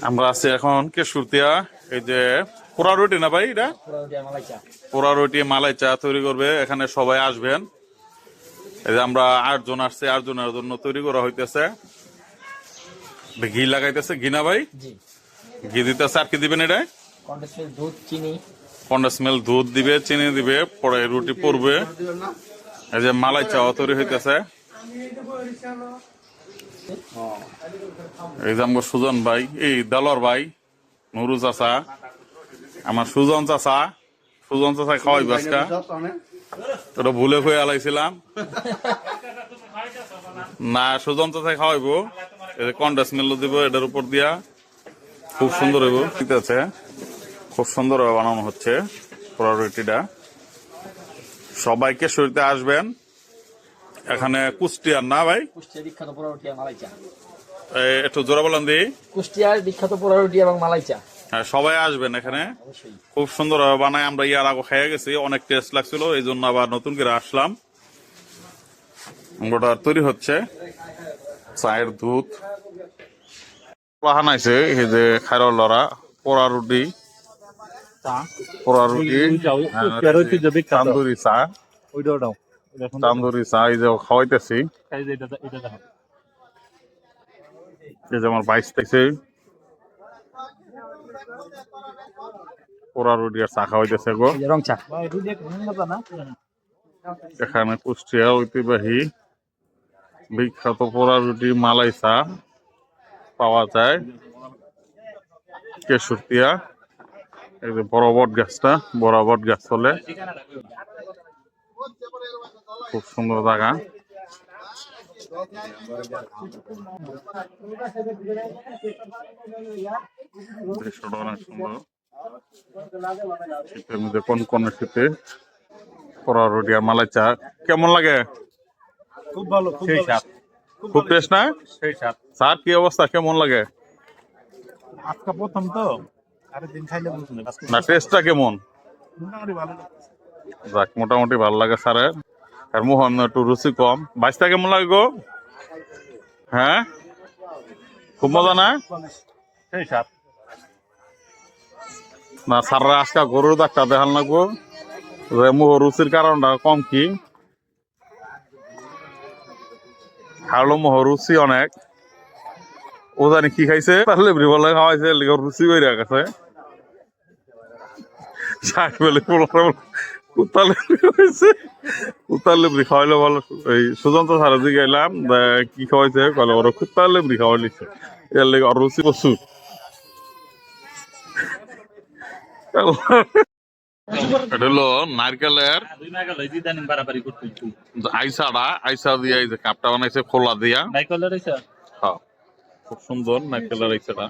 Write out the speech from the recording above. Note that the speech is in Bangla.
আমরা আছি এখন কেশুরতিয়া। এই যে পোড়া রুটি না ভাই, এটা পোড়া রুটি মালাই চা তৈরি করবে, এখানে সবাই আসবেন। এই যে আমরা 8 জন আসছে, 8 জনের জন্য তৈরি করা হইতেছে। ঘি লাগাইতেছে, ঘি না ভাই? ঘি দিতেছে। আর কি দিবেন এটা? দুধ, চিনি, কন্ডেন্স দুধ দিবে, চিনি দিবে, পরে রুটি পড়বে। এই যে মালাই চাও তৈরি হইতেছে। এই যে আমার সুজন ভাই, এই দেলোয়ার ভাই, নুরু চাচা, আমার সুজন চাচা খাওয়াইবে আজকা। তোরা ভুলে হয়ে আলাইছিলাম না, সুজন চাচাই খাওয়াইবো। কন্ডেন্স মিল্ক দিব এটার উপর দিয়া, খুব সুন্দর হইব। ঠিক আছে, খুব সুন্দর বানানো হচ্ছে পোড়া রুটিটা। সবাইকে শরীরতে আসবেন। এখানে কুষ্টিয়ার না ভাই? কুষ্টিয়া বিখ্যাত পোড়া রুটি আর মালাই চা। একটু জোরা বলেন দি। কুষ্টিয়ার বিখ্যাত পোড়া রুটি এবং মালাই চা। হ্যাঁ, সবাই আসবেন এখানে, খুব সুন্দর বানায়। আমরা ইয়ার আগে খেয়ে গেছি, অনেক টেস্ট লাগছিল, এই জন্য আবার নতুন করে আসলাম। ওটা তৈরি হচ্ছে। চায়ের দুধ বানাইছে, এই যে খায়রল লড়া পোড়া রুটি, তান্দুরি চা, তান্দুরি চা এই যে খাওয়াইতেছি। এই যে আমার 22 থেকে পোড়া রুটি আর চা খাওয়াইতেছে গো। রং চা। এখানে কুষ্টিয়া ঐতিহ্যবাহী বিখ্যাত পোড়া রুটি মালাই চা পাওয়া যায় কেশুরতিয়া। এই যে বড় বট গাছটা, বড় বট গাছ চলে, খুব সুন্দর জায়গা। দৃশ্যটা অনেক সুন্দর। শীতের মধ্যে কোন শীতে পোড়া রুটি আর মালাই চা কেমন লাগে? খুব ভালো, খুব টেস্ট না? চার কি অবস্থা, কেমন লাগে? আজকে প্রথম তো, আরেক দিন খাইলে বুঝুন না, টেস্টটা কেমন? মোটামুটি ভালো। যাক, মোটামুটি ভালো লাগে স্যারের। আর মোহন একটু রুচি কম। বাইশটা কেমন লাগে গো? হ্যাঁ, খুব মজা না? না স্যাররা আজকে গরুর ডাক্তার দেখাল না গো, মোহ রুচির কারণটা কম কি খাওয়ালো। মোহ রুচি অনেক, ও জানি কি খাইছে, লেবরি বলে খাওয়াইছে, রুচি করে গেছে। কুত্তার লেবরি খাওয়াইলে ভালো। এই সুজন্ত সারা দিকে গেলাম, কি খাওয়াইছে, কলে ওরা কুত্তার লেবরি খাওয়াই লিখছে, এর লেগে ওর রুচি প্রচুর। এটা হলো নারকেলের আইসা দিয়া, এই যে কাপটা বানাইছে খোলা দিয়া। হ্যাঁ, খুব সুন্দর নারকেলের আইসাটা।